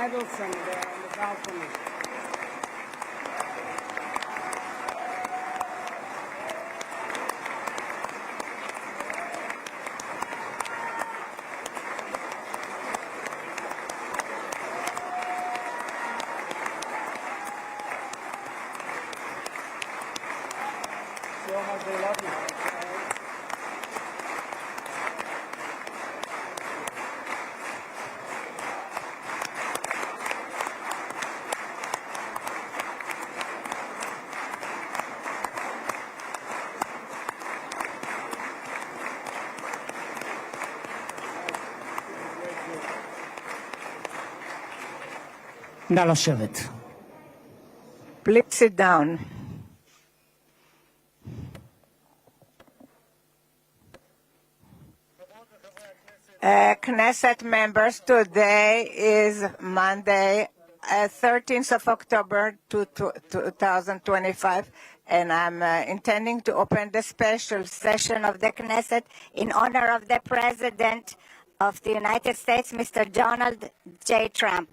Edelson there on the balcony. See how much they love you. נא לשבת. Please sit down. Knesset members, today is Monday, 13th of October 2025, and I'm intending to open the special session of the Knesset in honor of the President of the United States, Mr. Donald J. Trump.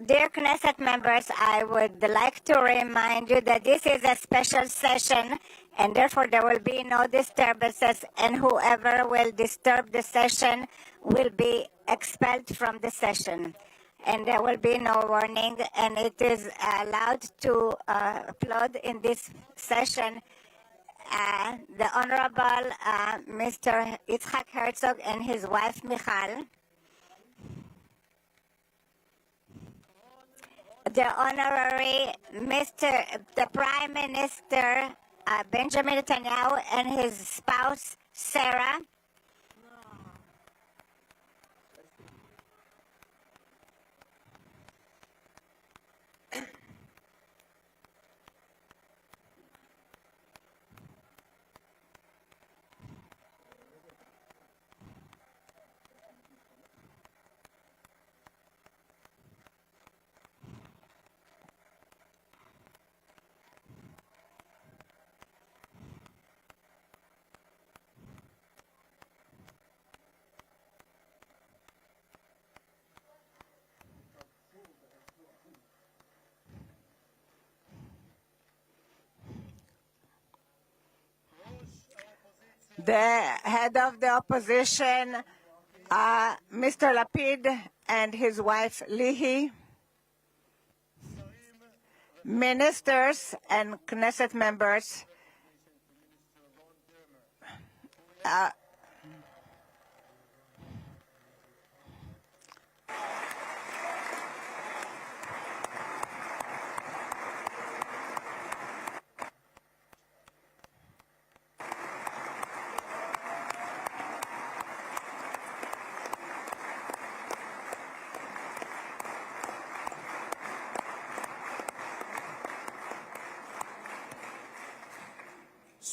Dear Knesset members, I would like to remind you that this is a special session and therefore there will be no disturbances, and whoever will disturb the session will be expelled from the session. And there will be no warning, and it is allowed to applaud in this session the Honorable Mr. Yitzhak Herzog and his wife Michal, the Honorary the Prime Minister Benjamin Netanyahu and his spouse Sarah, the head of the opposition, Mr. Lapid and his wife Lihi, ministers and Knesset members,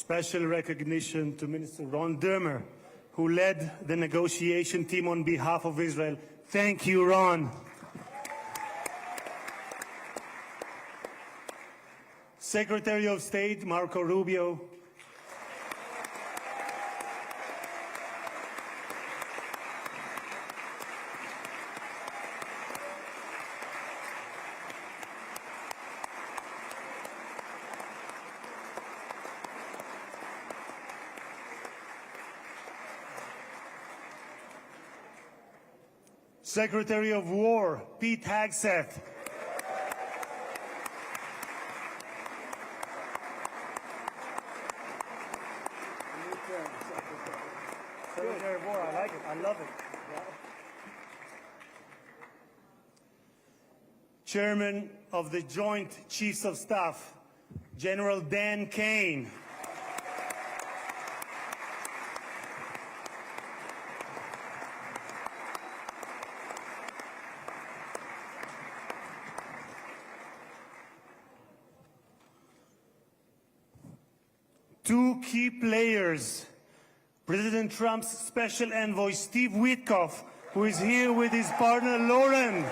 Special recognition to Minister Ron Dermer, who led the negotiation team on behalf of Israel. Thank you, Ron. Secretary of State Marco Rubio, Secretary of War Pete Hegseth, Secretary of War, I like it. I love it. Chairman of the Joint Chiefs of Staff, General Dan Kane, two key players, President Trump's special envoy, Steve Witkoff, who is here with his partner, Lauren.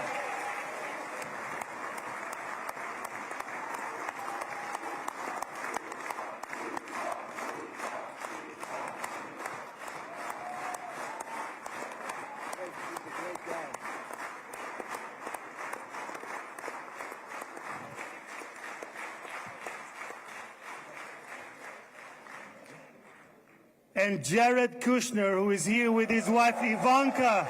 and Jared Kushner, who is here with his wife Ivanka.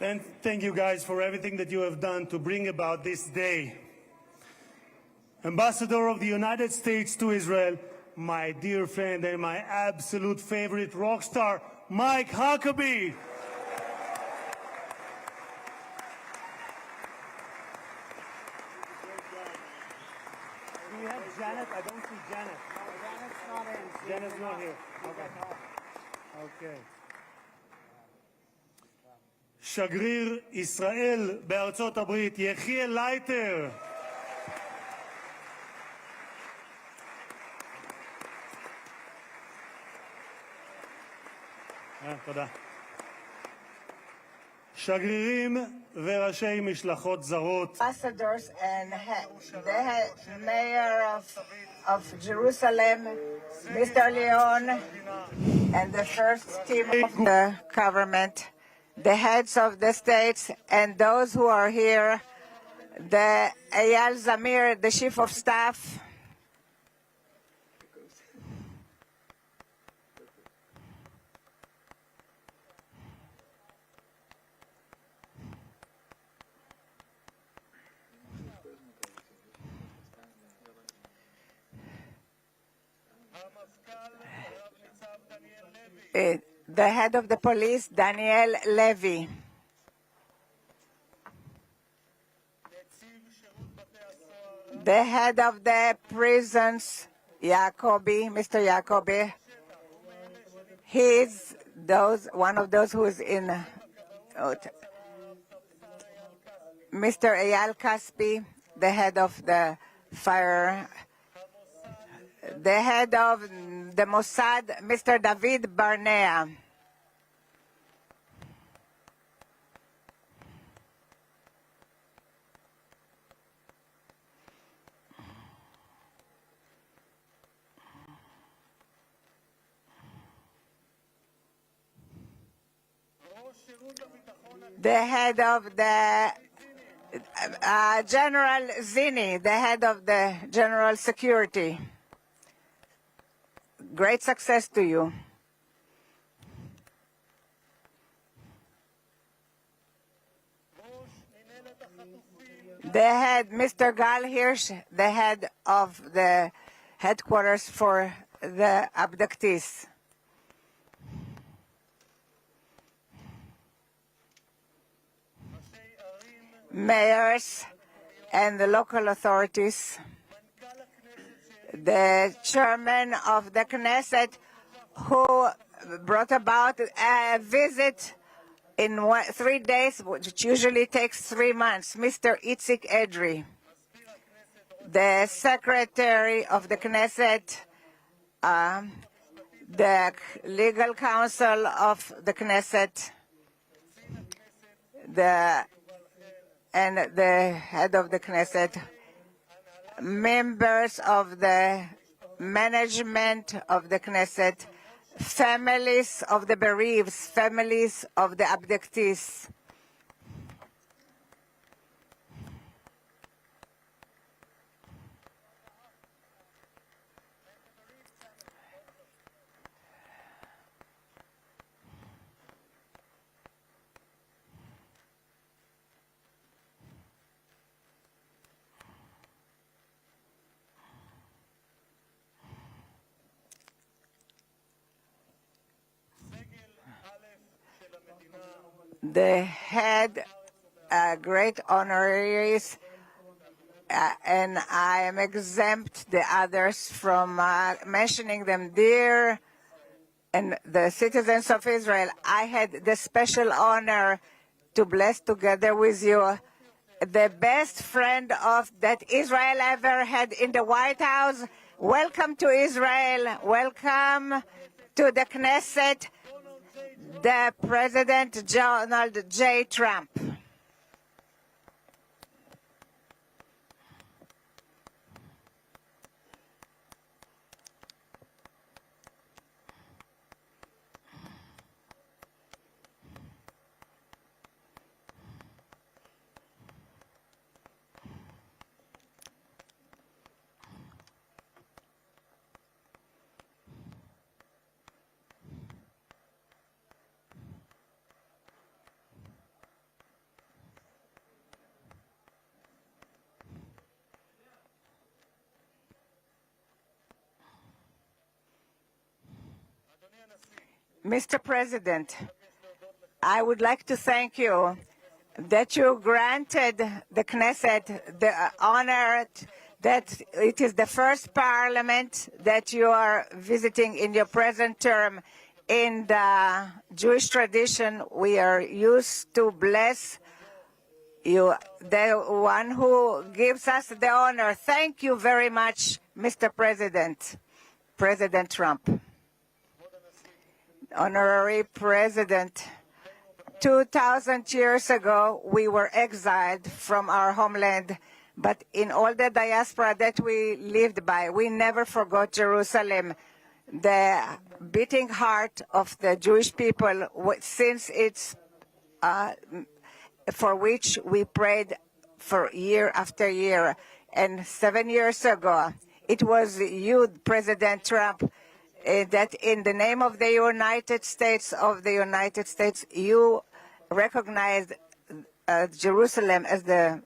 And thank you guys for everything that you have done to bring about this day. Ambassador of the United States to Israel, my dear friend and my absolute favorite rock star, Mike Huckabee. Do we have Janet? I don't see Janet. No, Janet's not in. Janet's not here. Okay. Okay. שגריר ישראל בארצות הברית, יחיאל לייטר. תודה. שגרירים וראשי משלחות זרות. Ambassadors and the mayor of Jerusalem, Mr. Leon, and the first team of the government, the heads of the states, and those who are here, the Eyal Zamir, the chief of staff, the head of the police, Daniel Levy, the head of the prisons, Mr. Jacobi. He's one of those who is in. Mr. Eyal Kaspi, the head of the fire. The head of the Mossad, Mr. David Barnea. The head of the General Zini, the head of the General Security. Great success to you. The head, Mr. Gal Hirsch, the head of the headquarters for the abductees. Mayors and the local authorities. The chairman of the Knesset, who brought about a visit in 3 days, which usually takes 3 months, Mr. Itzik Edry. The secretary of the Knesset, the legal counsel of the Knesset, and the head of the Knesset, members of the management of the Knesset, families of the bereaved, families of the abductees. The head, great honoraries, and I am exempt the others from mentioning them, dear, and the citizens of Israel. I had the special honor to bless together with you the best friend of that Israel ever had in the White House. Welcome to Israel. Welcome to the Knesset, the President Donald J. Trump. Mr. President, I would like to thank you that you granted the Knesset the honor that it is the first parliament that you are visiting in your present term. In the Jewish tradition, we are used to bless you, the one who gives us the honor. Thank you very much, Mr. President, President Trump. Honorary President, 2,000 years ago, we were exiled from our homeland, but in all the diaspora that we lived by, we never forgot Jerusalem, the beating heart of the Jewish people, since it's for which we prayed for year after year. And 7 years ago, it was you, President Trump, that in the name of the United States you recognized Jerusalem as the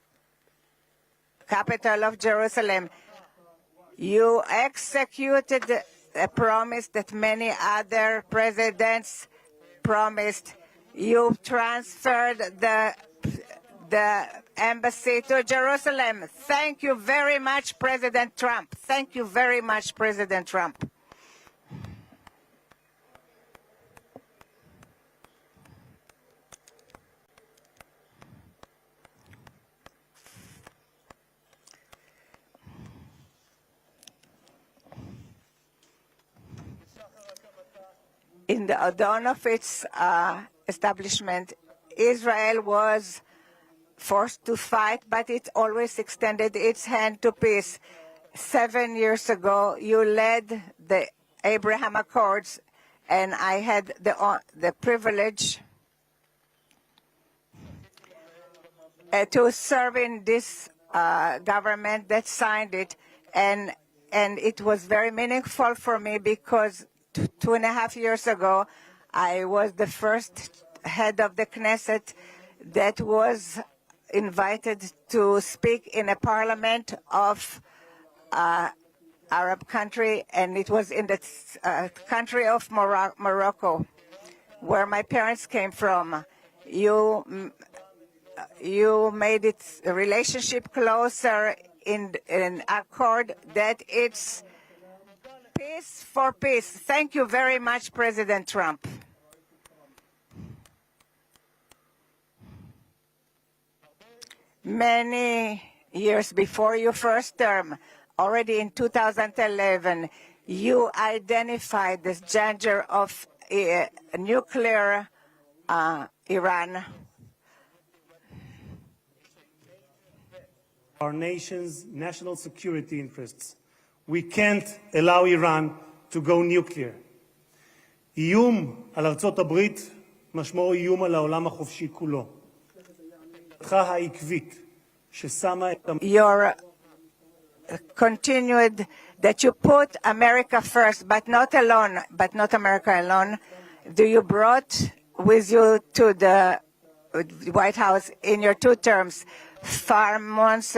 capital of Jerusalem. You executed a promise that many other presidents promised. You transferred the embassy to Jerusalem. Thank you very much, President Trump. Thank you very much, President Trump. In the dawn of its establishment, Israel was forced to fight, but it always extended its hand to peace. 7 years ago, you led the Abraham Accords, and I had the privilege to serve in this government that signed it, and it was very meaningful for me because 2.5 years ago, I was the first head of the Knesset that was invited to speak in a parliament of Arab country, and it was in the country of Morocco, where my parents came from. You made its relationship closer in accord that it's peace for peace. Thank you very much, President Trump. Many years before your first term, already in 2011, you identified this danger of nuclear Iran. Our nation's national security interests. We can't allow Iran to go nuclear. איום על ארצות הברית משמעו איום על העולם החופשי כולו. העקבית ששמה את Your continued that you put America first, but not America alone. You brought with you to the White House in your 2 terms 4 months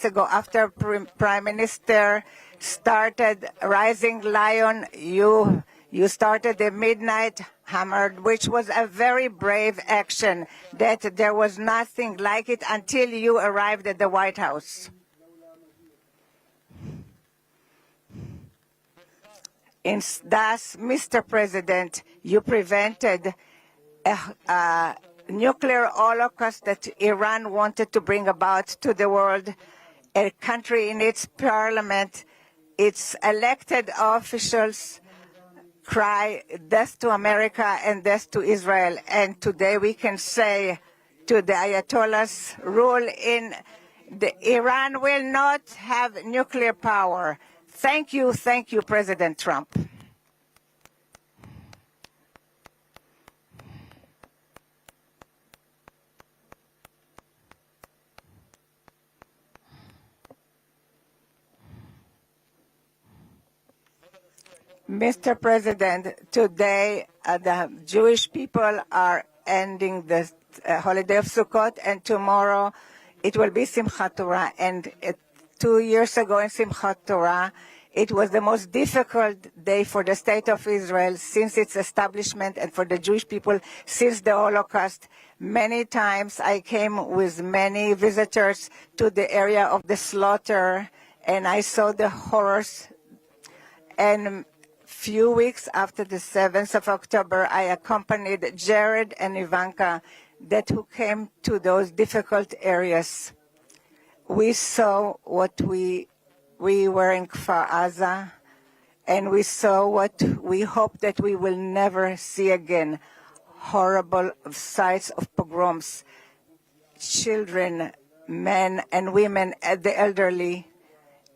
ago, after Prime Minister started Rising Lion, you started the Midnight Hammer, which was a very brave action that there was nothing like it until you arrived at the White House. Thus, Mr. President, you prevented a nuclear holocaust that Iran wanted to bring about to the world. A country in its parliament, its elected officials cry death to America and death to Israel. And today we can say to the Ayatollahs, rule in Iran will not have nuclear power. Thank you, President Trump. Mr. President, today the Jewish people are ending the holiday of Sukkot, and tomorrow it will be Simchat Torah. And 2 years ago in Simchat Torah, It was the most difficult day for the State of Israel since its establishment and for the Jewish people since the Holocaust. Many times I came with many visitors to the area of the slaughter, and I saw the horrors. And few weeks after the 7th of October, I accompanied Jared and Ivanka who came to those difficult areas. We saw what we were in Kfar Aza, and we saw what we hope that we will never see again, horrible sights of pogroms, children, men and women, the elderly,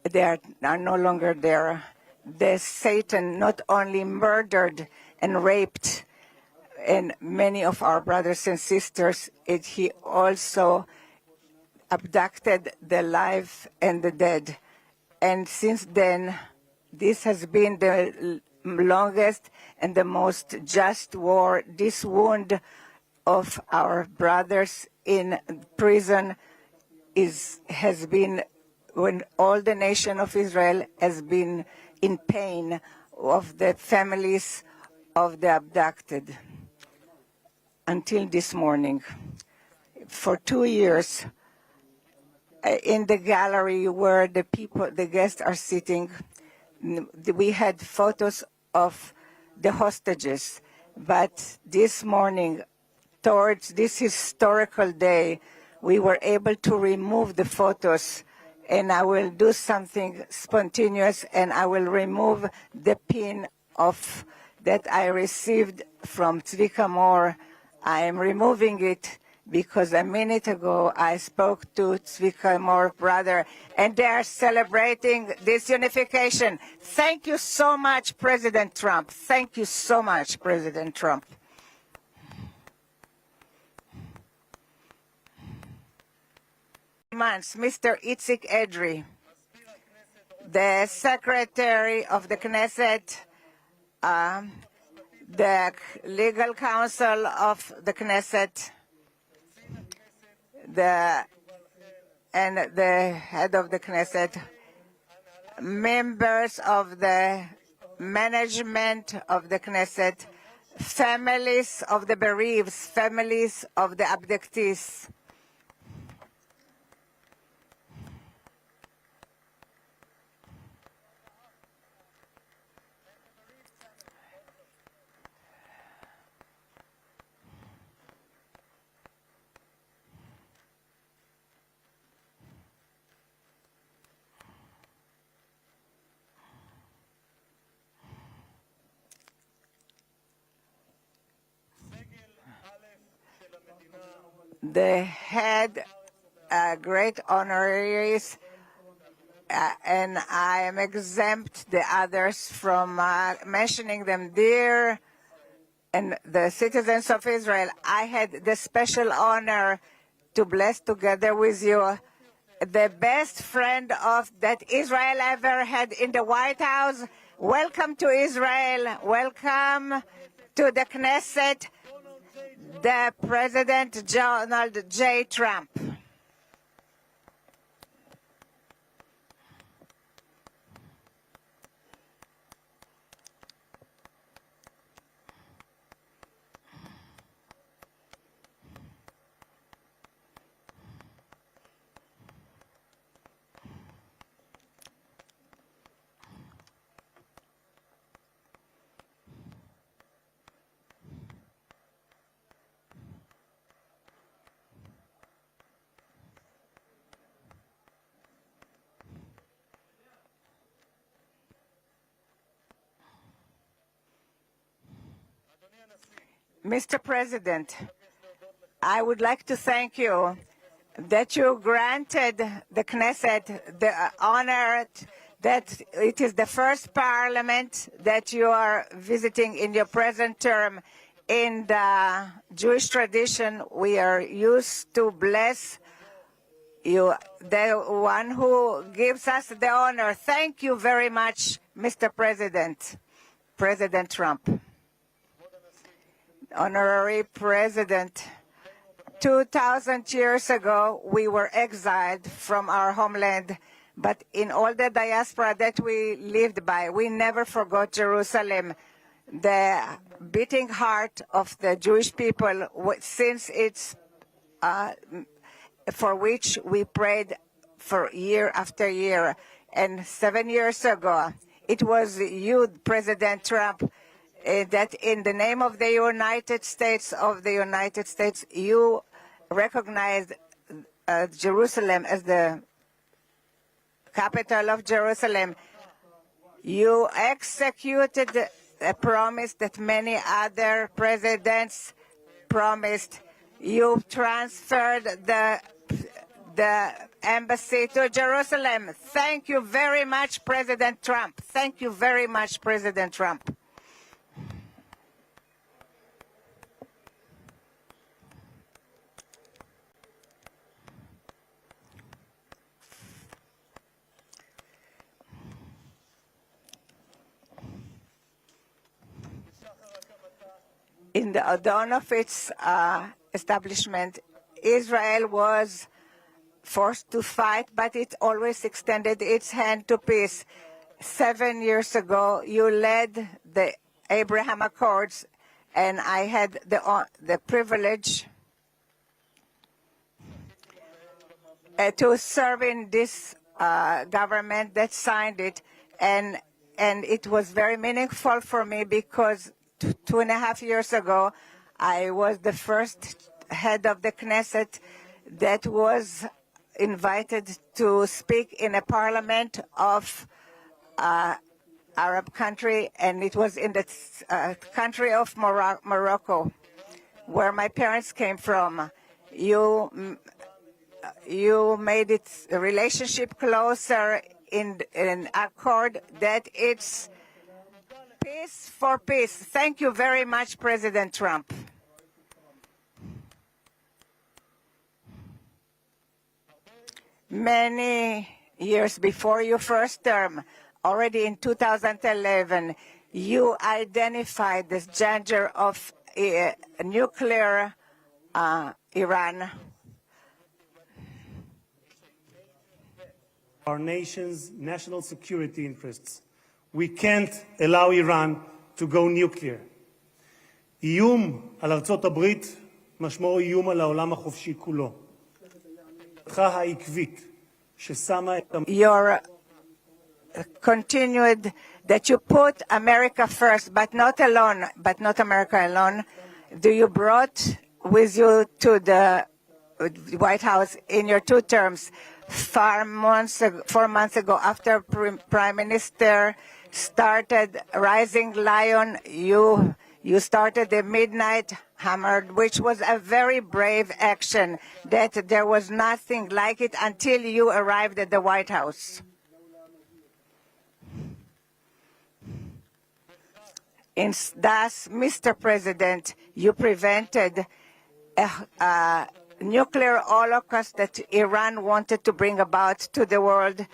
they are no longer there. The Satan not only murdered and raped and many of our brothers and sisters, he also abducted the live and the dead. And since then, this has been the longest and the most just war. This wound of our brothers in prison has been when all the nation of Israel has been in pain of the families of the abducted until this morning. For 2 years, in the gallery where the guests are sitting, we had photos of the hostages. But this morning, towards this historical day, we were able to remove the photos, and I will do something spontaneous, and I will remove the pin that I received from Tzvika Mor. I am removing it because a minute ago I spoke to Tzvika Mor brother, and they are celebrating this unification. Thank you so much, President Trump. Thank you so much, President Trump. Mr. Itzik Edry, the Secretary of the Knesset, the Legal Counsel of the Knesset, and the head of the Knesset, members of the management of the Knesset, families of the bereaved, families of the abductees. The head great honoraries, and I am exempt the others from mentioning them there, and the citizens of Israel. I had the special honor to bless together with you the best friend that Israel ever had in the White House. Welcome to Israel. Welcome to the Knesset, the President Donald J. Trump. Mr. President, I would like to thank you that you granted the Knesset the honor that it is the first parliament that you are visiting in your present term. In the Jewish tradition, we are used to bless you, the one who gives us the honor. Thank you very much, Mr. President, President Trump. Honorary President, 2,000 years ago, we were exiled from our homeland But in all the diaspora that we lived by, we never forgot Jerusalem, the beating heart of the Jewish people, since it's for which we prayed for year after year. And 7 years ago, it was you, President Trump, that in the name of the United States, you recognized Jerusalem as the capital of Jerusalem. You executed a promise that many other presidents promised. You transferred the embassy to Jerusalem. Thank you very much, President Trump. Thank you very much, President Trump. In the dawn of its establishment, Israel was forced to fight, but it always extended its hand to peace. 7 years ago, you led the Abraham Accords, and I had the privilege to serve in this government that signed it, and it was very meaningful for me because 2.5 years ago, I was the first head of the Knesset that was invited to speak in a parliament of Arab country, and it was in the country of Morocco, where my parents came from. You made its relationship closer in an accord that it's peace for peace. Thank you very much, President Trump. Many years before your first term, already in 2011, you identified this danger of nuclear Iran. Our nation's national security interests. We can't allow Iran to go nuclear. איום על ארצות הברית משמעו איום על העולם החופשי כולו. העקבית ששמה את Your continued that you put America first, but not America alone. Do you brought with you to the White House in your 2 terms 4 months ago, after Prime Minister started Rising Lion, you started the Midnight Hammer, which was a very brave action that there was nothing like it until you arrived at the White House. Thus, Mr. President, you prevented a nuclear holocaust that Iran wanted to bring about to the world.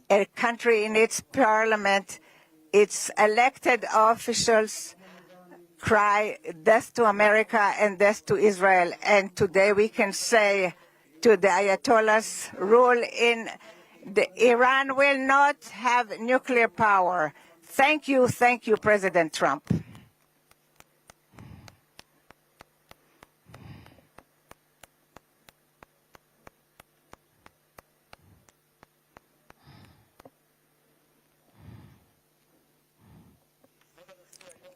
A country in its parliament, its elected officials cry death to America and death to Israel. And today we can say to the Ayatollahs, rule in Iran will not have nuclear power. Thank you, President Trump.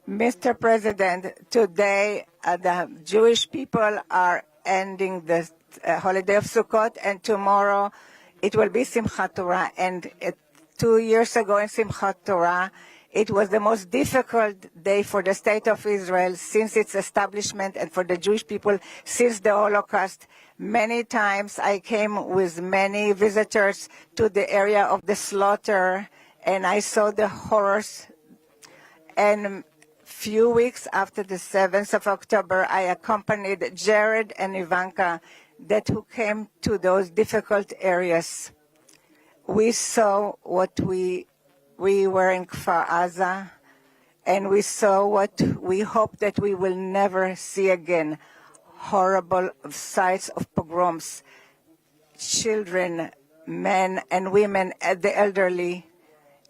Mr. President, today the Jewish people are ending the holiday of Sukkot, and tomorrow it will be Simchat Torah. And 2 years ago in Simchat Torah, it was the most difficult day for the State of Israel since its establishment and for the Jewish people since the Holocaust. Many times I came with many visitors to the area of the slaughter, and I saw the horrors. And few weeks after the 7th of October, I accompanied Jared and Ivanka who came to those difficult areas. We saw what we were in Kfar Aza, and we saw what we hope that we will never see again, horrible sights of pogroms, children men and women, the elderly,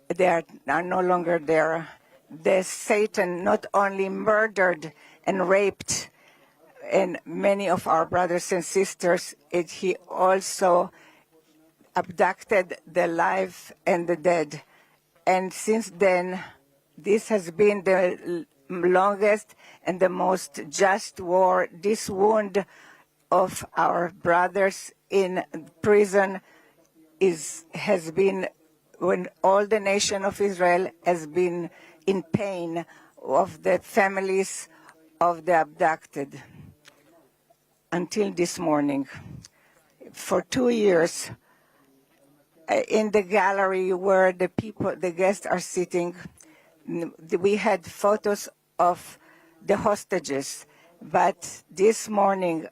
they are no longer there. The Satan not only murdered and raped and many of our brothers and sisters, he also abducted the live and the dead. And since then, this has been the longest and the most just war. This wound of our brothers in prison has been, when all the nation of Israel has been in pain of the families of the abducted until this morning. For 2 years, in the gallery where the guests are sitting, we had photos of the hostages. But this morning,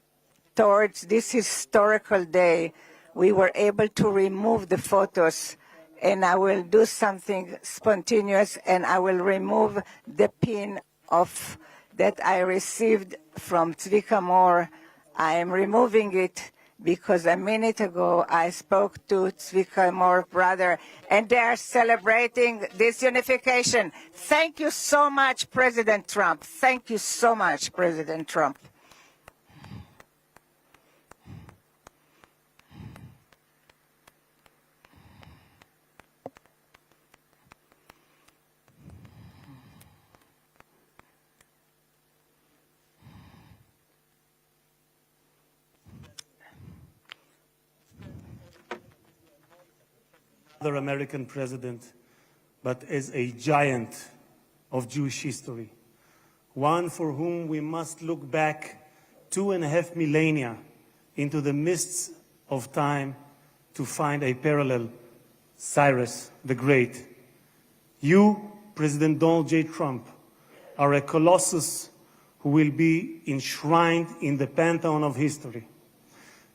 towards this historical day, we were able to remove the photos, and I will do something spontaneous, and I will remove the pin of that I received from Tzvika Moore. I am removing it because a minute ago I spoke to Tzvika Moore's brother, and they are celebrating this unification. Thank you so much, President Trump. Thank you so much, President Trump. Other American president, but as a giant of Jewish history, one for whom we must look back 2.5 millennia into the mists of time to find a parallel, Cyrus the Great. You, President Donald J. Trump, are a colossus who will be enshrined in the pantheon of history.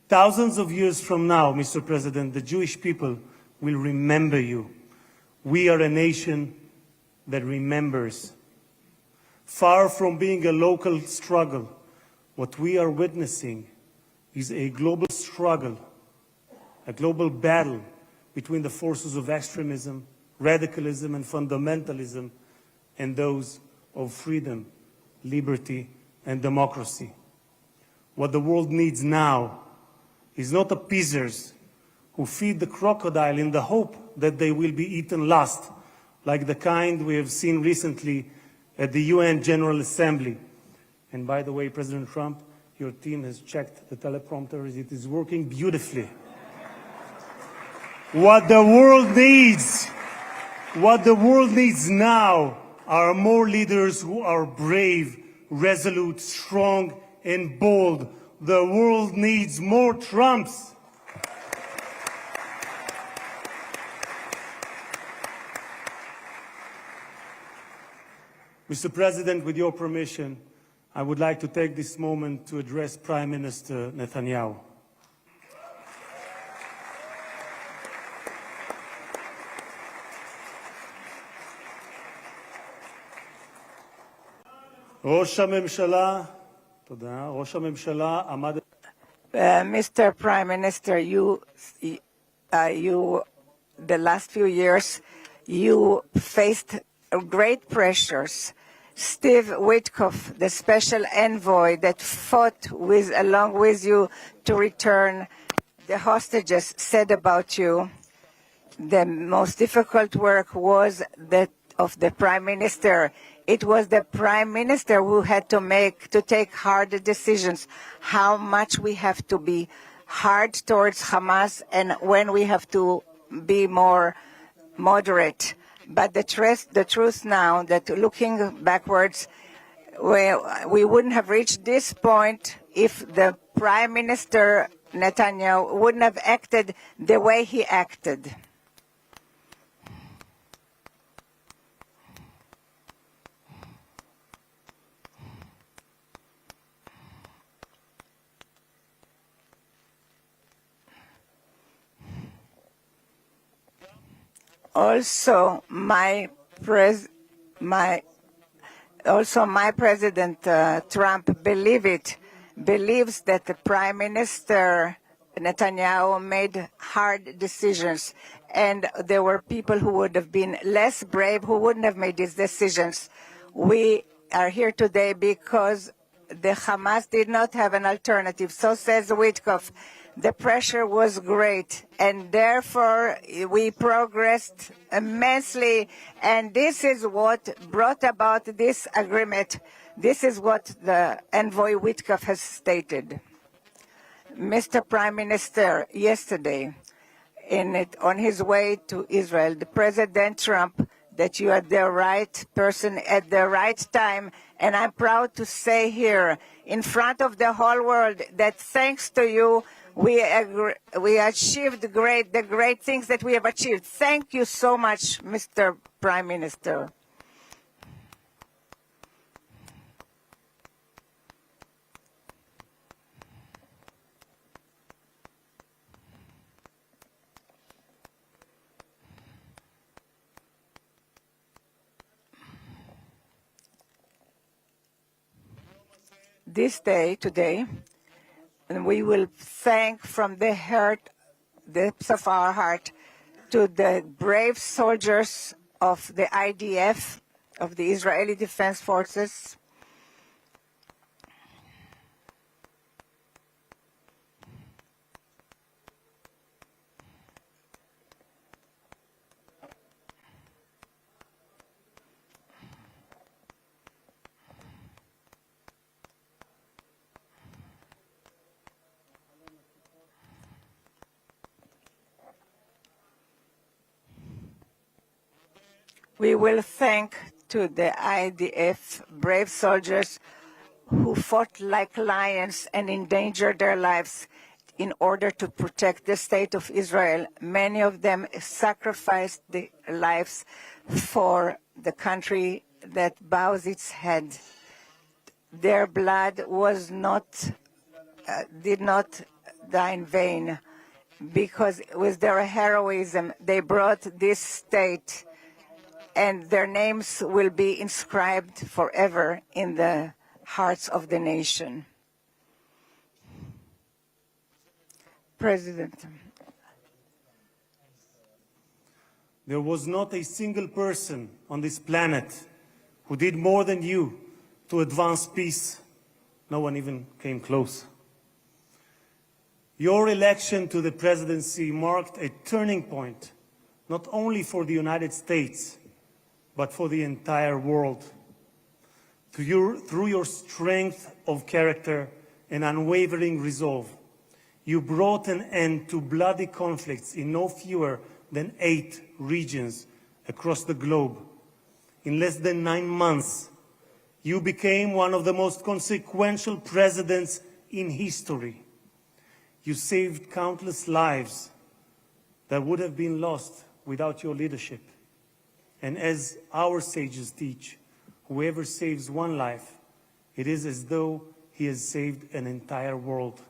Thousands of years from now, Mr. President, the Jewish people will remember you. We are a nation that remembers. Far from being a local struggle, what we are witnessing is a global struggle, a global battle between the forces of extremism, radicalism, and fundamentalism, and those of freedom, liberty, and democracy. What the world needs now is not appeasers who feed the crocodile in the hope that they will be eaten last, like the kind we have seen recently at the UN General Assembly. And by the way, President Trump, your team has checked the teleprompter. It is working beautifully. What the world needs now are more leaders who are brave, resolute, strong, and bold. The world needs more Trumps. Mr. President, with your permission, I would like to take this moment to address Prime Minister Netanyahu. ראש הממשלה, תודה, ראש הממשלה עמד... Mr. Prime Minister, the last few years, you faced great pressures. Steve Witkoff, the special envoy that fought along with you to return the hostages, said about you, the most difficult work was that of the Prime Minister. It was the Prime Minister who had to take hard decisions, how much we have to be hard towards Hamas and when we have to be more moderate. But the truth now, that looking backwards, we wouldn't have reached this point if the Prime Minister Netanyahu wouldn't have acted the way he acted. Also, my President Trump believes that the Prime Minister Netanyahu made hard decisions, and there were people who would have been less brave who wouldn't have made these decisions. We are here today because the Hamas did not have an alternative. So says Witkoff. The pressure was great, and therefore we progressed immensely, and this is what brought about this agreement. This is what the envoy Witkoff has stated. Mr. Prime Minister, yesterday, on his way to Israel, the President Trump, that you are the right person at the right time, and I'm proud to say here, in front of the whole world, that thanks to you, we achieved the great things that we have achieved. Thank you so much, Mr. Prime Minister. This day, today, and we will thank from the heart, depths of our heart, to the brave soldiers of the IDF, of the Israeli Defense Forces, we will thank to the IDF brave soldiers who fought like lions and endangered their lives in order to protect the state of Israel. Many of them sacrificed their lives for the country that bows its head. Their blood was did not die in vain, because with their heroism they brought this state, and their names will be inscribed forever in the hearts of the nation. President. There was not a single person on this planet who did more than you to advance peace. No one even came close. Your election to the presidency marked a turning point, not only for the United States, but for the entire world. Through your strength of character and unwavering resolve, you brought an end to bloody conflicts in no fewer than 8 regions across the globe. In less than 9 months, you became one of the most consequential presidents in history. You saved countless lives that would have been lost without your leadership. And as our sages teach, whoever saves one life, it is as though he has saved an entire world.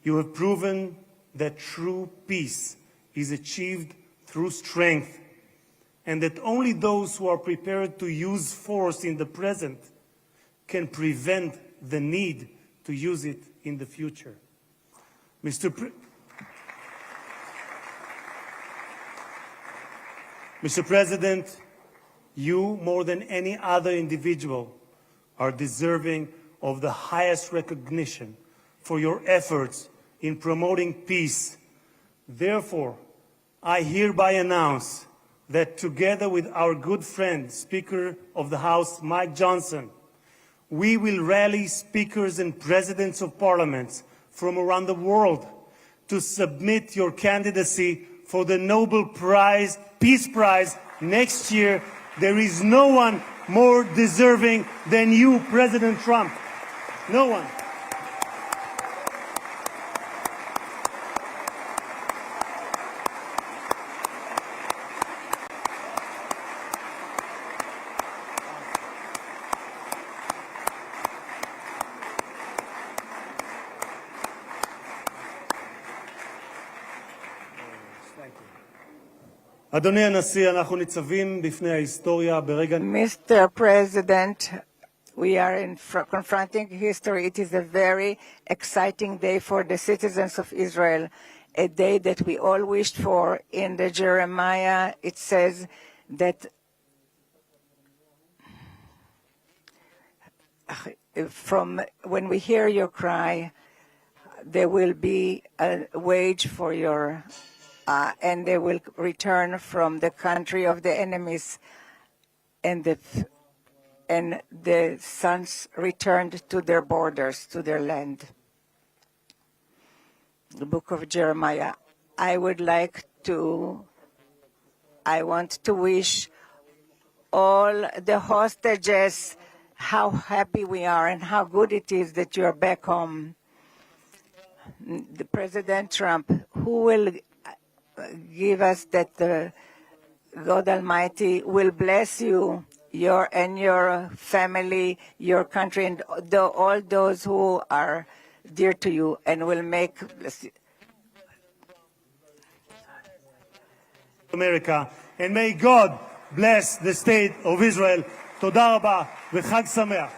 You have proven that true peace is achieved through strength, and that only those who are prepared to use force in the present can prevent the need to use it in the future. Mr. President, you, more than any other individual, are deserving of the highest recognition for your efforts in promoting peace. Therefore, I hereby announce that together with our good friend, Speaker of the House, Mike Johnson, we will rally speakers and presidents of parliaments from around the world to submit your candidacy for the Nobel Prize, Peace Prize next year. There is no one more deserving than you, President Trump. No one. אדוני הנשיא, אנחנו ניצבים בפני ההיסטוריה ברגע... Mr. President, We are confronting history. It is a very exciting day for the citizens of Israel, a day that we all wished for. In the Jeremiah, it says that from when we hear your cry, there will be a wage for your, and they will return from the country of the enemies, and the sons returned to their borders, to their land. The book of Jeremiah. I want to wish all the hostages how happy we are and how good it is that you're back home. The President Trump, who will give us that the God Almighty will bless you, your family, your country, and all those who are dear to you, and will make America, and may God bless the state of Israel. תודה רבה וחג שמח.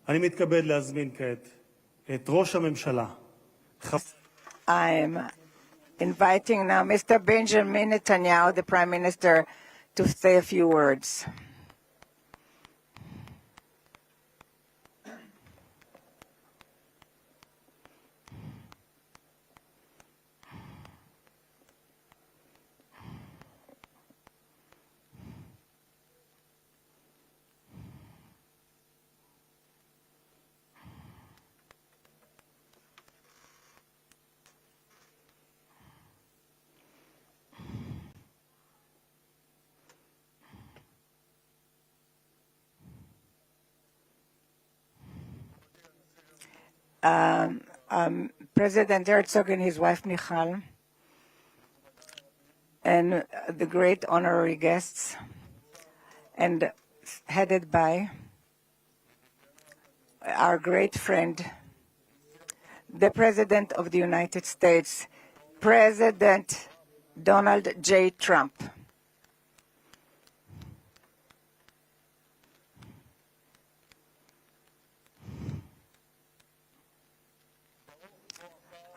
אני מתכבד להזמין כעת את ראש הממשלה. I'm inviting now Mr. Benjamin Netanyahu, the Prime Minister, to say a few words. President Herzog and his wife Michal, and the great honorary guests, and headed by our great friend, the President of the United States, President Donald J. Trump.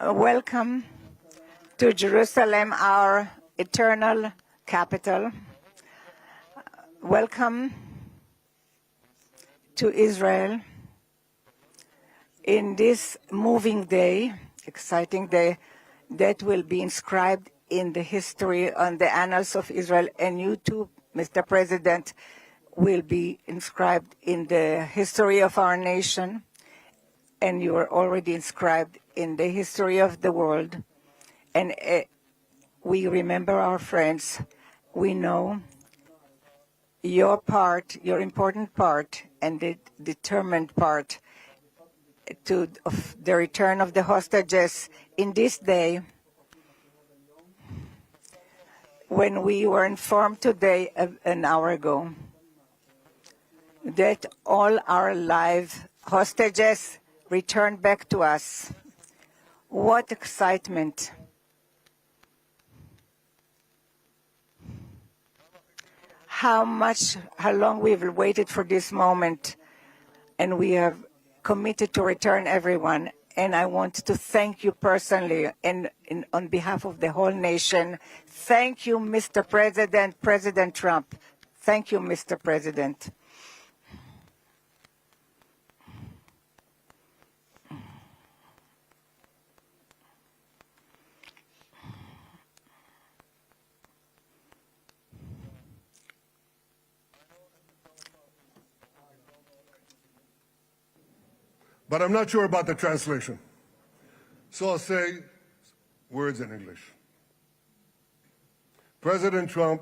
Welcome to Jerusalem, our eternal capital. Welcome to Israel in this moving day, exciting day, that will be inscribed in the history, on the annals of Israel. And you too, Mr. President, will be inscribed in the history of our nation. And you are already inscribed in the history of the world. And we remember our friends. We know your part, your important part, and the determined part of the return of the hostages in this day, when we were informed today, an hour ago, that all our live hostages returned back to us. What excitement. How long we've waited for this moment, and we have committed to return everyone. And I want to thank you personally and on behalf of the whole nation. Thank you, Mr. President, President Trump. Thank you, Mr. President. But I'm not sure about the translation. So I'll say words in English. President Trump,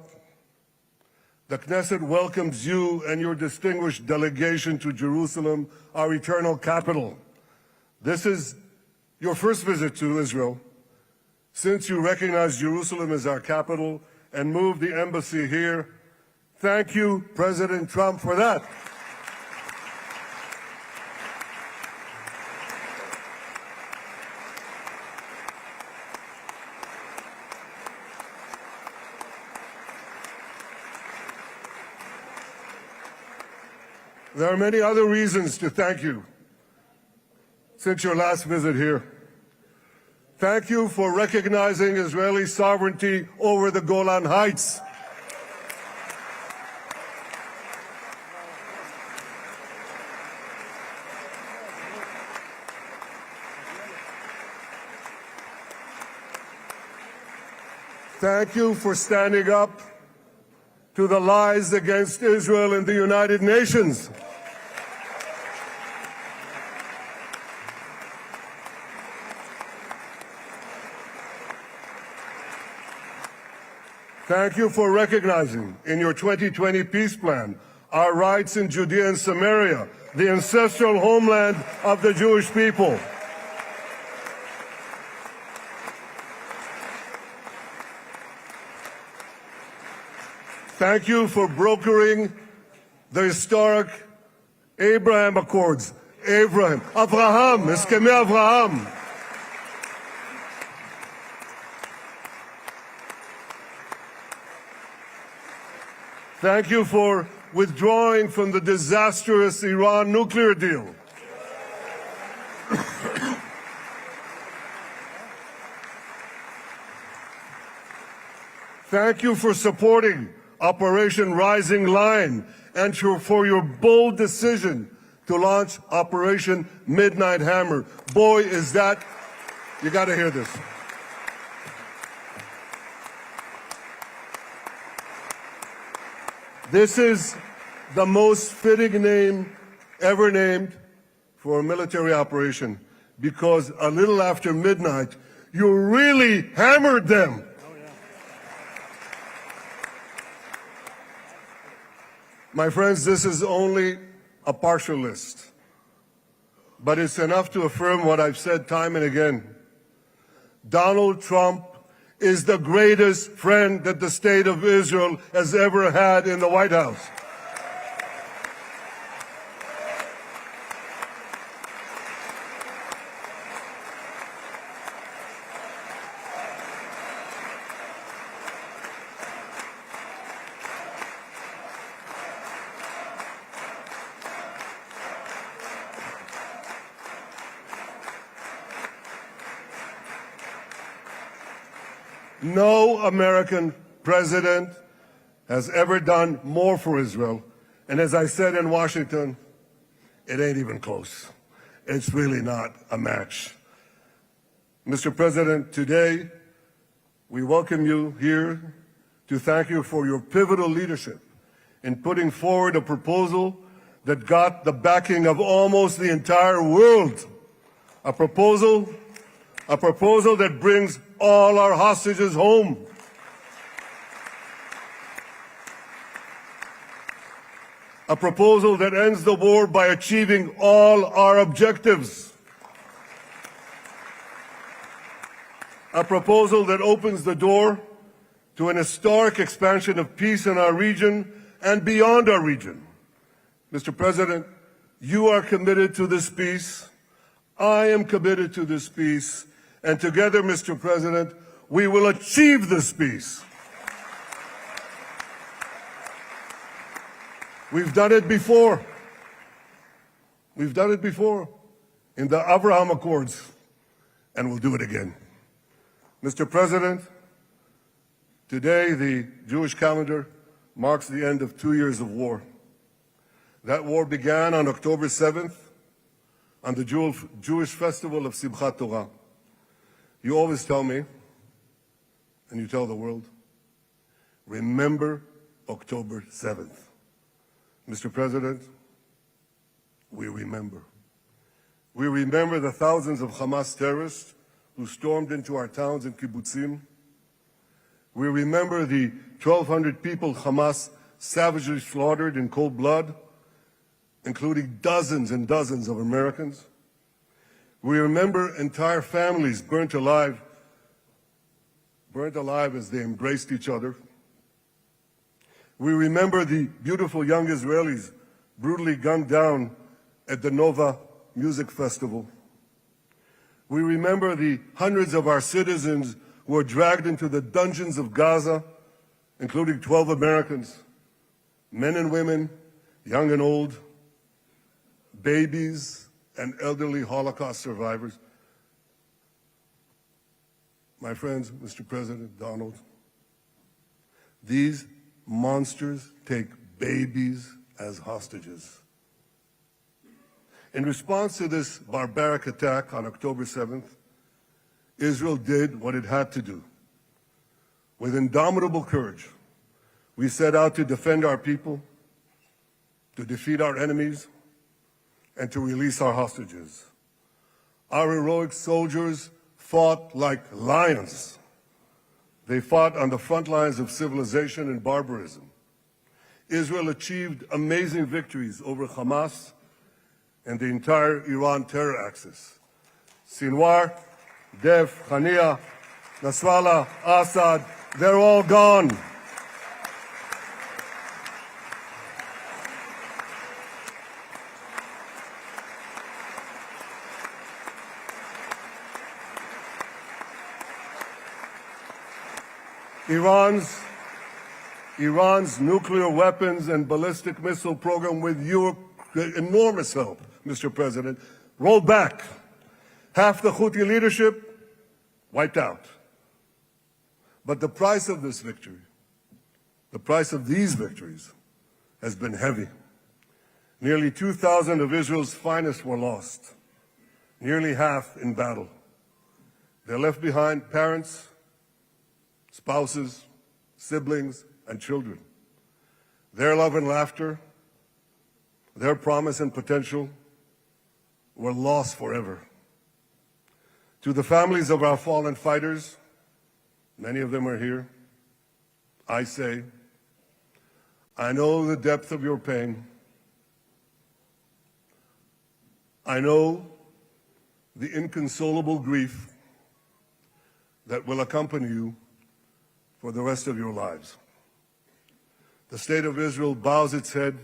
the Knesset welcomes you and your distinguished delegation to Jerusalem, our eternal capital. This is your first visit to Israel, since you recognize Jerusalem as our capital and moved the embassy here. Thank you, President Trump, for that. There are many other reasons to thank you since your last visit here. Thank you for recognizing Israeli sovereignty over the Golan Heights. Thank you for standing up to the lies against Israel in the United Nations. Thank you for recognizing in your 2020 peace plan our rights in Judea and Samaria, the ancestral homeland of the Jewish people. Thank you for brokering the historic Abraham Accords. Abraham, Eskhemei Avraham. Thank you for withdrawing from the disastrous Iran nuclear deal. Thank you for supporting Operation Rising Lion and for your bold decision to launch Operation Midnight Hammer. Boy, is that, you got to hear this. This is the most fitting name ever named for a military operation, because a little after midnight, you really hammered them. My friends, this is only a partial list, but it's enough to affirm what I've said time and again. Donald Trump is the greatest friend that the state of Israel has ever had in the White House. No American president has ever done more for Israel. And as I said in Washington, it ain't even close. It's really not a match. Mr. President, today we welcome you here to thank you for your pivotal leadership in putting forward a proposal that got the backing of almost the entire world. A proposal that brings all our hostages home. A proposal that ends the war by achieving all our objectives. A proposal that opens the door to an historic expansion of peace in our region and beyond our region. Mr. President, you are committed to this peace. I am committed to this peace. And together, Mr. President, we will achieve this peace. We've done it before. We've done it before in the Abraham Accords, and we'll do it again. Mr. President, today the Jewish calendar marks the end of 2 years of war. That war began on October 7th, on the Jewish festival of Simchat Torah. You always tell me, and you tell the world, remember October 7th. Mr. President, we remember. We remember the thousands of Hamas terrorists who stormed into our towns and kibbutzim. We remember the 1,200 people Hamas savagely slaughtered in cold blood, including dozens and dozens of Americans. We remember entire families burnt alive as they embraced each other. We remember the beautiful young Israelis brutally gunned down at the Nova Music Festival. We remember the hundreds of our citizens who were dragged into the dungeons of Gaza, including 12 Americans, men and women, young and old, babies and elderly Holocaust survivors. My friends, Mr. President, Donald, these monsters take babies as hostages. In response to this barbaric attack on October 7th, Israel did what it had to do. With indomitable courage, we set out to defend our people, to defeat our enemies, and to release our hostages. Our heroic soldiers fought like lions. They fought on the front lines of civilization and barbarism. Israel achieved amazing victories over Hamas and the entire Iran terror axis. Sinwar, Dev, Hania, Nasrallah, Assad, they're all gone. Iran's nuclear weapons and ballistic missile program, with your enormous help, Mr. President, rolled back. Half the Houthi leadership wiped out. But the price of this victory, the price of these victories, has been heavy. Nearly 2,000 of Israel's finest were lost, nearly half in battle. They left behind parents, spouses, siblings, and children. Their love and laughter, their promise and potential were lost forever. To the families of our fallen fighters, many of them are here, I say, I know the depth of your pain. I know the inconsolable grief that will accompany you for the rest of your lives. The State of Israel bows its head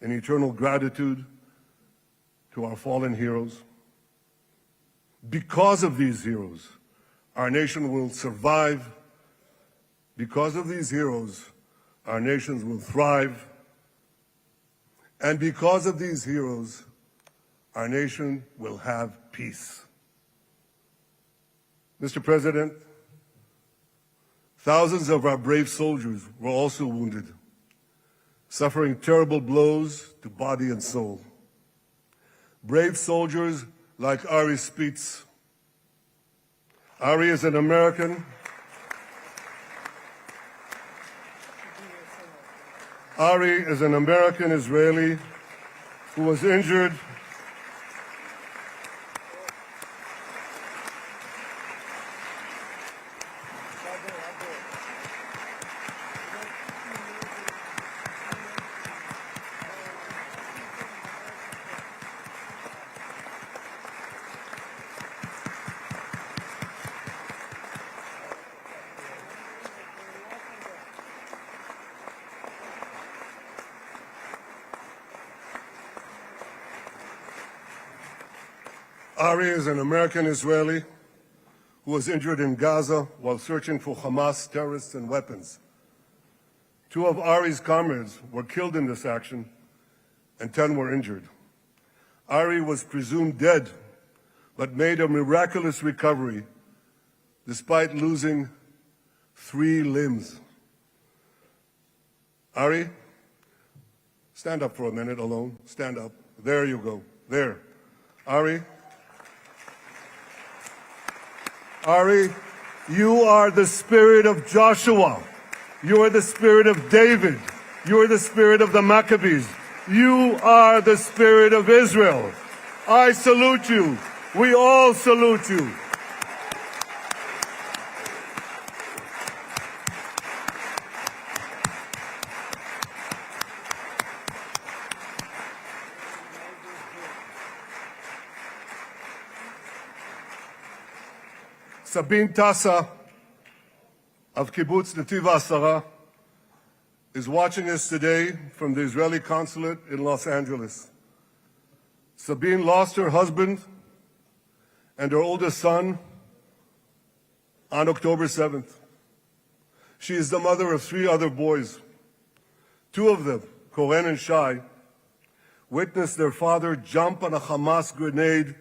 in eternal gratitude to our fallen heroes. Because of these heroes, our nation will survive. Because of these heroes, our nations will thrive. And because of these heroes, our nation will have peace. Mr. President, thousands of our brave soldiers were also wounded, suffering terrible blows to body and soul. Brave soldiers like Ari Spitz. Ari is an American. Ari is an American Israeli who was injured Ari is an American Israeli who was injured in Gaza while searching for Hamas terrorists and weapons. 2 of Ari's comrades were killed in this action, and 10 were injured. Ari was presumed dead, but made a miraculous recovery despite losing 3 limbs. Ari, stand up for a minute alone. Stand up. There you go. There. Ari, you are the spirit of Joshua. You are the spirit of David. You are the spirit of the Maccabees. You are the spirit of Israel. I salute you. We all salute you. Sabine Tassa of Kibbutz Netiv HaAsara is watching us today from the Israeli consulate in Los Angeles. Sabine lost her husband and her oldest son on October 7th. She is the mother of 3 other boys. 2 of them, Koren and Shai, witnessed their father jump on a Hamas grenade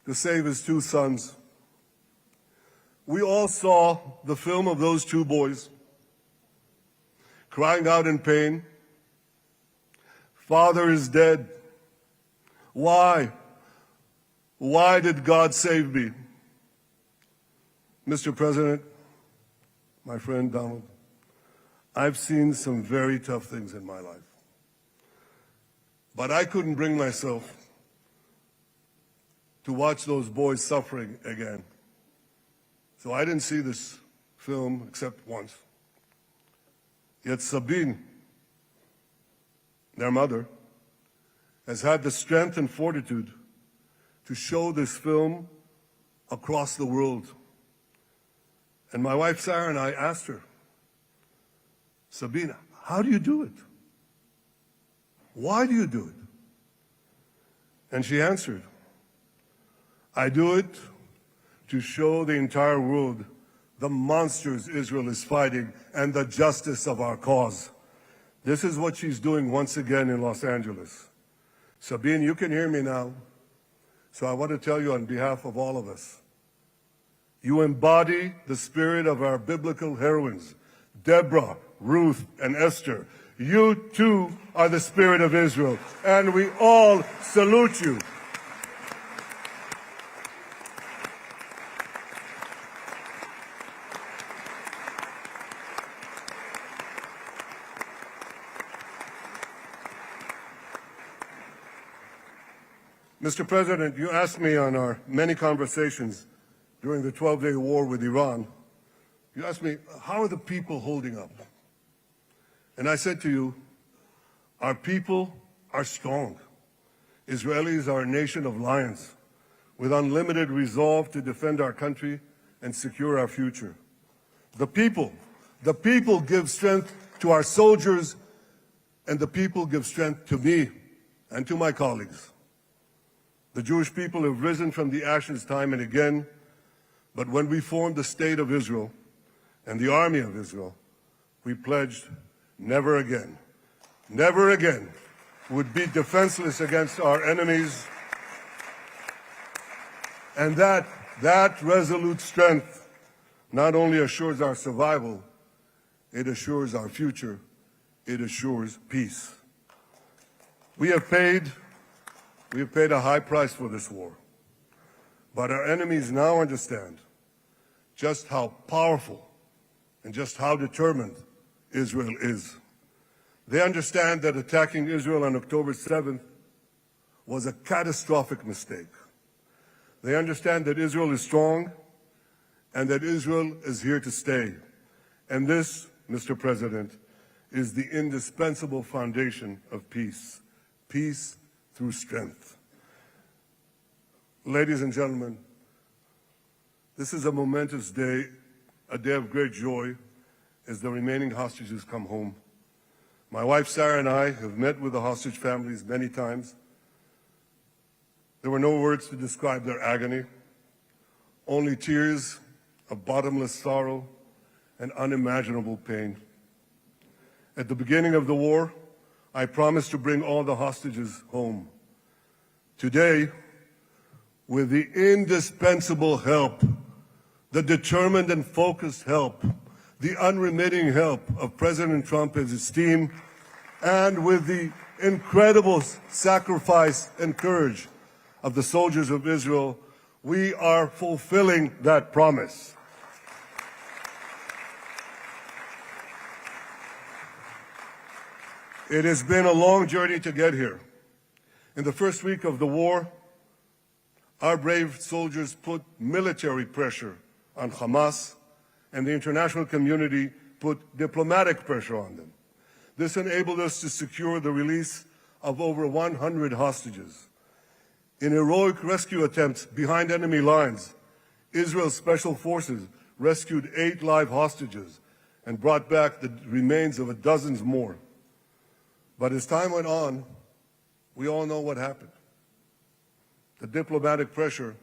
to save his 2 sons. We all saw the film of those 2 boys crying out in pain, "Father is dead. Why? Why did God save me?" Mr. President, my friend Donald, I've seen some very tough things in my life. But I couldn't bring myself to watch those boys suffering again. So I didn't see this film except once. Yet Sabine, their mother, has had the strength and fortitude to show this film across the world. And my wife Sarah and I asked her, "Sabina, how do you do it? Why do you do it?" And she answered, "I do it to show the entire world the monsters Israel is fighting and the justice of our cause." This is what she's doing once again in Los Angeles. Sabine, you can hear me now, so I want to tell you on behalf of all of us, you embody the spirit of our biblical heroines, Deborah, Ruth, and Esther. You too are the spirit of Israel, and we all salute you. Mr. President, you asked me on our many conversations during the 12-day war with Iran, you asked me, how are the people holding up? And I said to you, our people are strong. Israelis are a nation of lions with unlimited resolve to defend our country and secure our future. The people give strength to our soldiers, and the people give strength to me and to my colleagues. The Jewish people have risen from the ashes time and again, but when we formed the State of Israel and the Army of Israel, we pledged never again would be defenseless against our enemies. And that resolute strength not only assures our survival, it assures our future, it assures peace. We have paid a high price for this war, but our enemies now understand just how powerful and just how determined Israel is. They understand that attacking Israel on October 7th was a catastrophic mistake. They understand that Israel is strong and that Israel is here to stay. And this, Mr. President, is the indispensable foundation of peace. Peace through strength. Ladies and gentlemen, this is a momentous day, a day of great joy as the remaining hostages come home. My wife Sarah and I have met with the hostage families many times. There were no words to describe their agony, only tears of bottomless sorrow and unimaginable pain. At the beginning of the war, I promised to bring all the hostages home. Today, with the indispensable help, the determined and focused help, the unremitting help of President Trump and his team, and with the incredible sacrifice and courage of the soldiers of Israel, we are fulfilling that promise. It has been a long journey to get here. In the first week of the war, our brave soldiers put military pressure on Hamas, and the international community put diplomatic pressure on them. This enabled us to secure the release of over 100 hostages. In heroic rescue attempts behind enemy lines, Israel's special forces rescued 8 live hostages and brought back the remains of dozens more. But as time went on, we all know what happened. The diplomatic pressure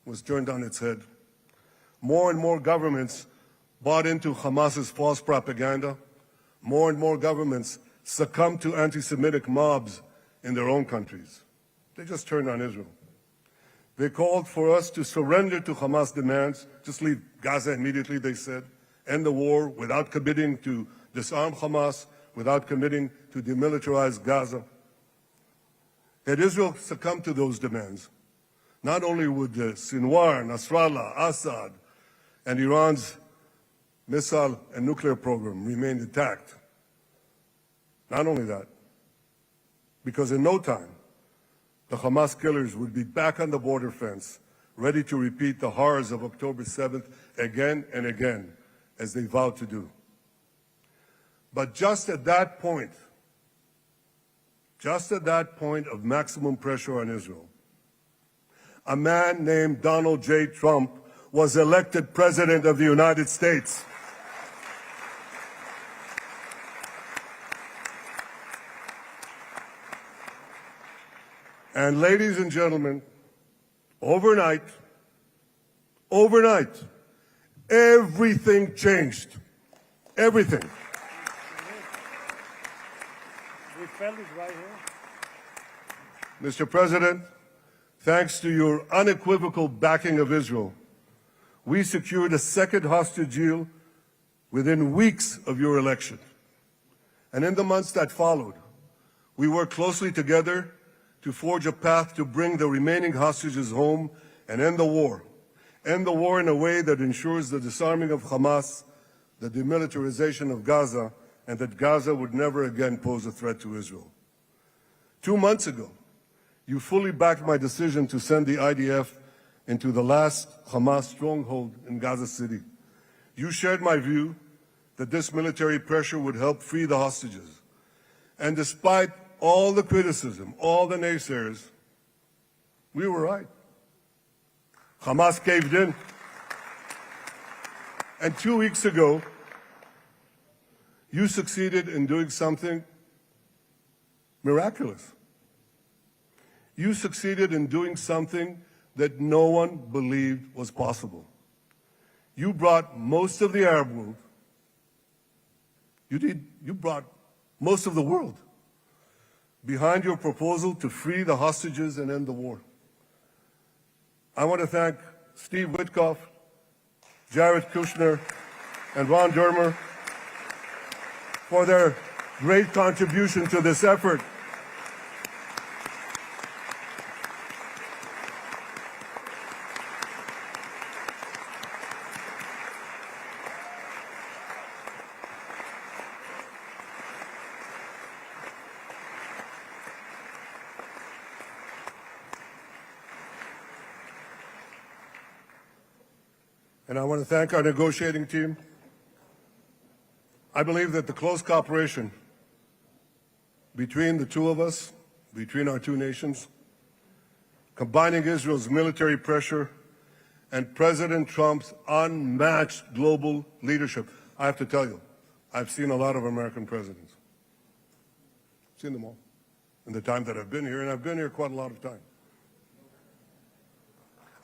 was turned on its head. More and more governments bought into Hamas's false propaganda. More and more governments succumbed to anti-Semitic mobs in their own countries. They just turned on Israel. They called for us to surrender to Hamas demands, just leave Gaza immediately, they said, end the war without committing to disarm Hamas, without committing to demilitarize Gaza. Had Israel succumbed to those demands, not only would Sinwar, Nasrallah, Assad, and Iran's missile and nuclear program remain intact, not only that, because in no time, the Hamas killers would be back on the border fence, ready to repeat the horrors of October 7th again and again, as they vowed to do. But just at that point of maximum pressure on Israel, a man named Donald J. Trump was elected President of the United States. And ladies and gentlemen, overnight, everything changed. Everything. We felt it right here. Mr. President, thanks to your unequivocal backing of Israel, we secured a second hostage deal within weeks of your election. And in the months that followed, we worked closely together to forge a path to bring the remaining hostages home and end the war. End the war in a way that ensures the disarming of Hamas, the demilitarization of Gaza, and that Gaza would never again pose a threat to Israel. 2 months ago, you fully backed my decision to send the IDF into the last Hamas stronghold in Gaza City. You shared my view that this military pressure would help free the hostages. And despite all the criticism, all the naysayers, we were right. Hamas caved in. And 2 weeks ago, you succeeded in doing something miraculous. You succeeded in doing something that no one believed was possible. You brought most of the Arab world, you brought most of the world behind your proposal to free the hostages and end the war. I want to thank Steve Witkoff, Jared Kushner, and Ron Dermer for their great contribution to this effort. And I want to thank our negotiating team. I believe that the close cooperation between the two of us, between our two nations, combining Israel's military pressure and President Trump's unmatched global leadership. I have to tell you, I've seen a lot of American presidents. I've seen them all in the time that I've been here, and I've been here quite a lot of time.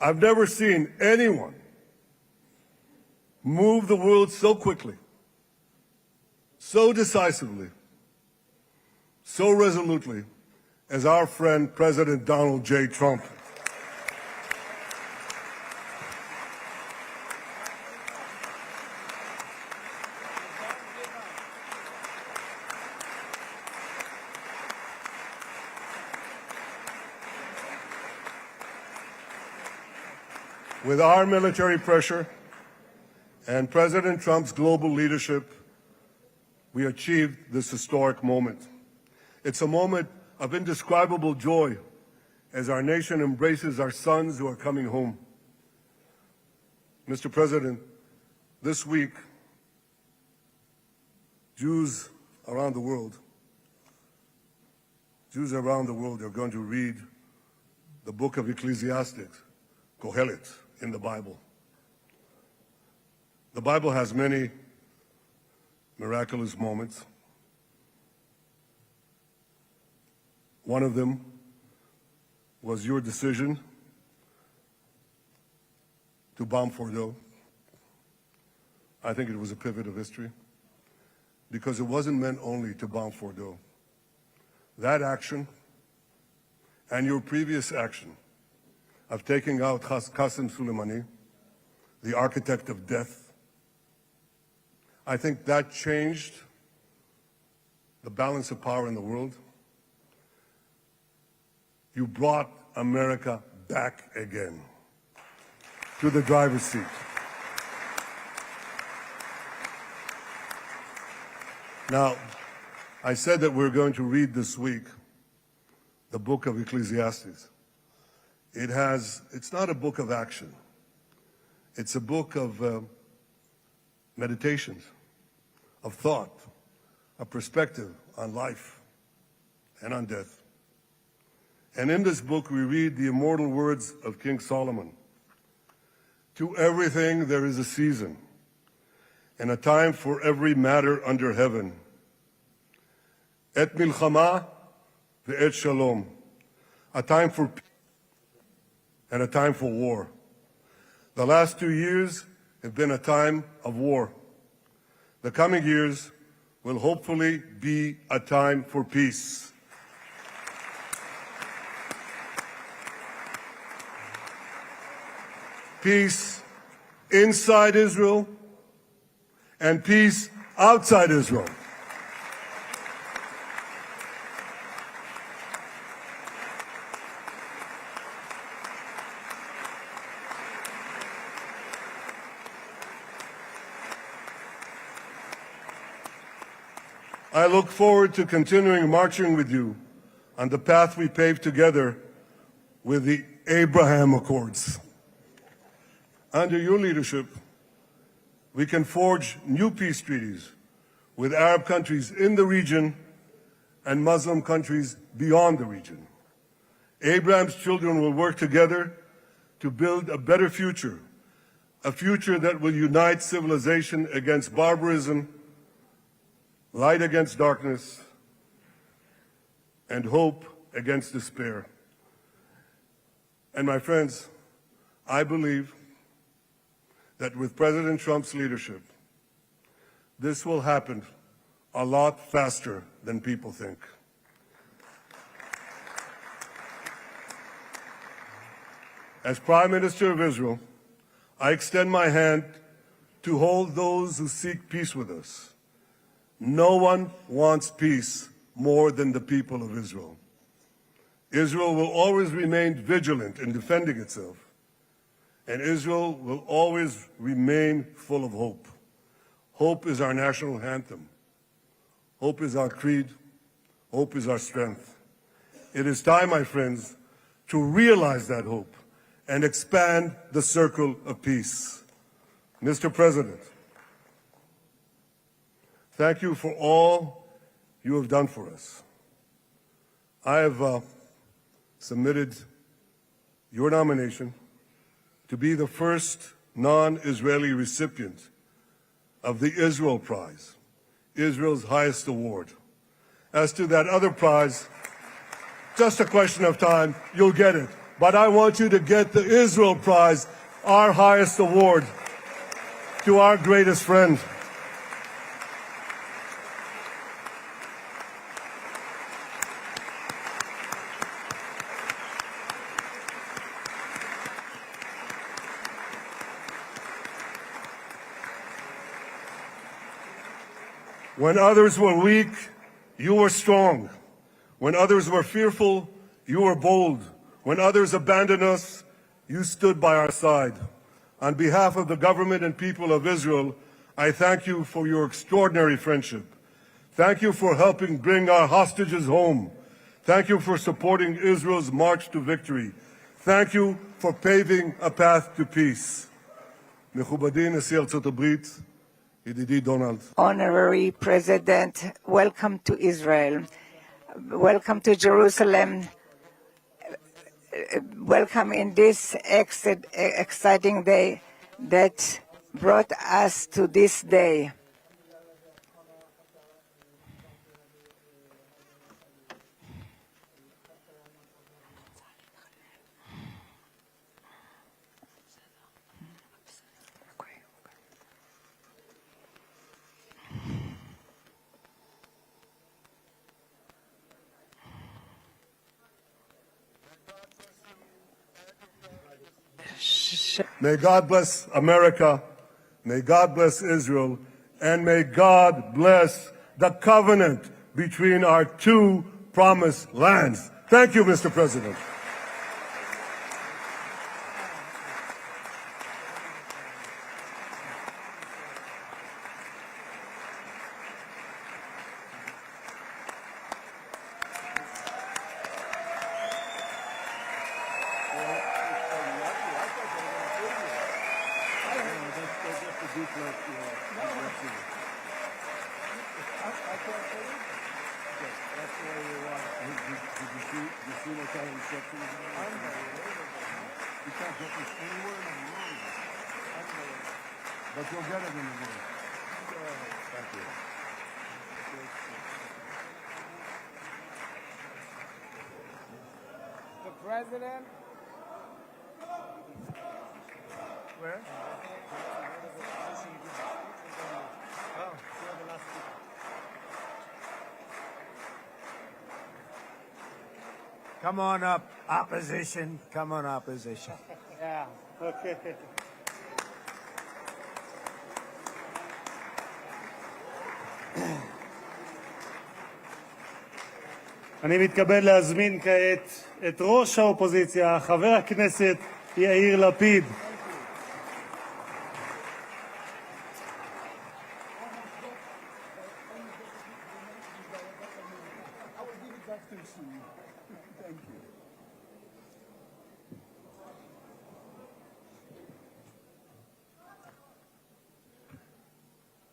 I've never seen anyone move the world so quickly, so decisively, so resolutely as our friend President Donald J. Trump. With our military pressure and President Trump's global leadership, we achieved this historic moment. It's a moment of indescribable joy as our nation embraces our sons who are coming home. Mr. President, this week, Jews around the world are going to read the book of Ecclesiastes, Kohelet. in the Bible. The Bible has many miraculous moments. One of them was your decision to bomb Fordo. I think it was a pivot of history because it wasn't meant only to bomb Fordo. That action and your previous action of taking out Qasem Soleimani, the architect of death, I think that changed the balance of power in the world. You brought America back again to the driver's seat. Now, I said that we're going to read this week the book of Ecclesiastes. It's not a book of action. It's a book of meditations, of thought, a perspective on life and on death. And in this book, we read the immortal words of King Solomon. To everything there is a season, and a time for every matter under heaven. Et milchama ve'et shalom. A time for peace and a time for war. The last 2 years have been a time of war. The coming years will hopefully be a time for peace. Peace inside Israel and peace outside Israel. I look forward to continuing marching with you on the path we paved together with the Abraham Accords. Under your leadership, we can forge new peace treaties with Arab countries in the region and Muslim countries beyond the region. Abraham's children will work together to build a better future, a future that will unite civilization against barbarism, light against darkness, and hope against despair. And my friends, I believe that with President Trump's leadership, this will happen a lot faster than people think. As Prime Minister of Israel, I extend my hand to hold those who seek peace with us. No one wants peace more than the people of Israel. Israel will always remain vigilant in defending itself, and Israel will always remain full of hope. Hope is our national anthem. Hope is our creed. Hope is our strength. It is time, my friends, to realize that hope and expand the circle of peace. Mr. President, thank you for all you have done for us. I have submitted your nomination to be the first non-Israeli recipient of the Israel Prize, Israel's highest award. As to that other prize, just a question of time, you'll get it. But I want you to get the Israel Prize, our highest award, to our greatest friend. When others were weak, you were strong. When others were fearful, you were bold. When others abandoned us, you stood by our side. On behalf of the government and people of Israel, I thank you for your extraordinary friendship. Thank you for helping bring our hostages home. Thank you for supporting Israel's march to victory. Thank you for paving a path to peace. מכובדי נשיא ארצות הברית, ידידי דונלד. Honorary President, welcome to Israel. Welcome to Jerusalem. welcome in this exciting day that brought us to this day. May God bless America, may God bless Israel, and may God bless the covenant between our two promised lands. Thank you, Mr. President. But you'll get it in the morning. Thank you. The president. Where? Come on up, opposition. Come on, opposition. Yeah, okay. אני מתכבד להזמין כעת את ראש האופוזיציה, חבר הכנסת יאיר לפיד.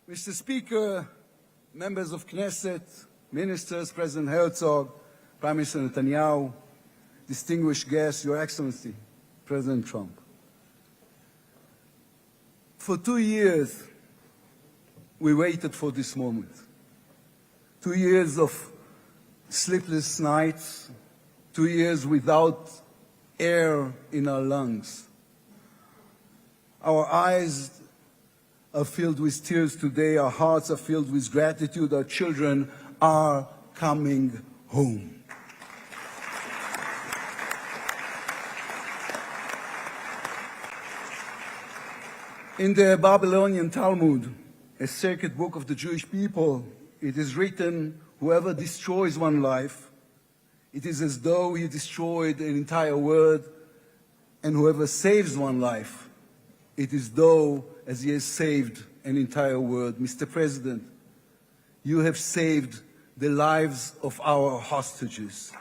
Mr. Speaker, members of Knesset, ministers, President Herzog, Prime Minister Netanyahu, distinguished guests, Your Excellency, President Trump. For 2 years, we waited for this moment. 2 years of sleepless nights, 2 years without air in our lungs. Our eyes are filled with tears today. Our hearts are filled with gratitude. Our children are coming home. In the Babylonian Talmud, a sacred book of the Jewish people, it is written, whoever destroys one life, it is as though he destroyed an entire world, and whoever saves one life, it is though as he has saved an entire world. Mr. President, you have saved the lives of our hostages.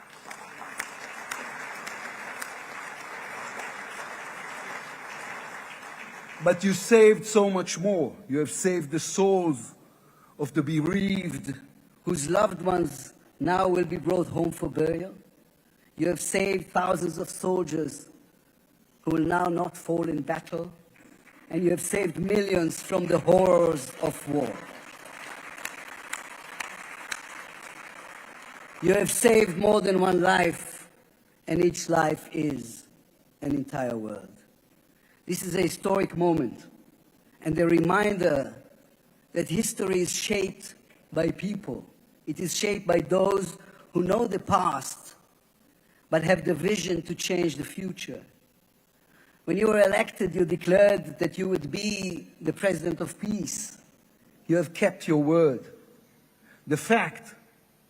But you saved so much more. You have saved the souls of the bereaved, whose loved ones now will be brought home for burial. You have saved thousands of soldiers who will now not fall in battle. And you have saved millions from the horrors of war. You have saved more than one life, and each life is an entire world. This is a historic moment, and a reminder that history is shaped by people. It is shaped by those who know the past, but have the vision to change the future. When you were elected, you declared that you would be the president of peace. You have kept your word. The fact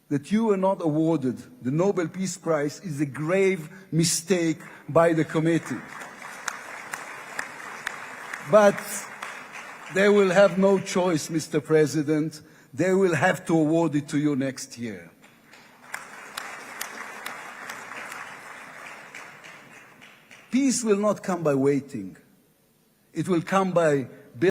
that you were not awarded the Nobel Peace Prize is a grave mistake by the committee. But they will have no choice, Mr. President. They will have to award it to you next year. Peace will not come by waiting. It will come by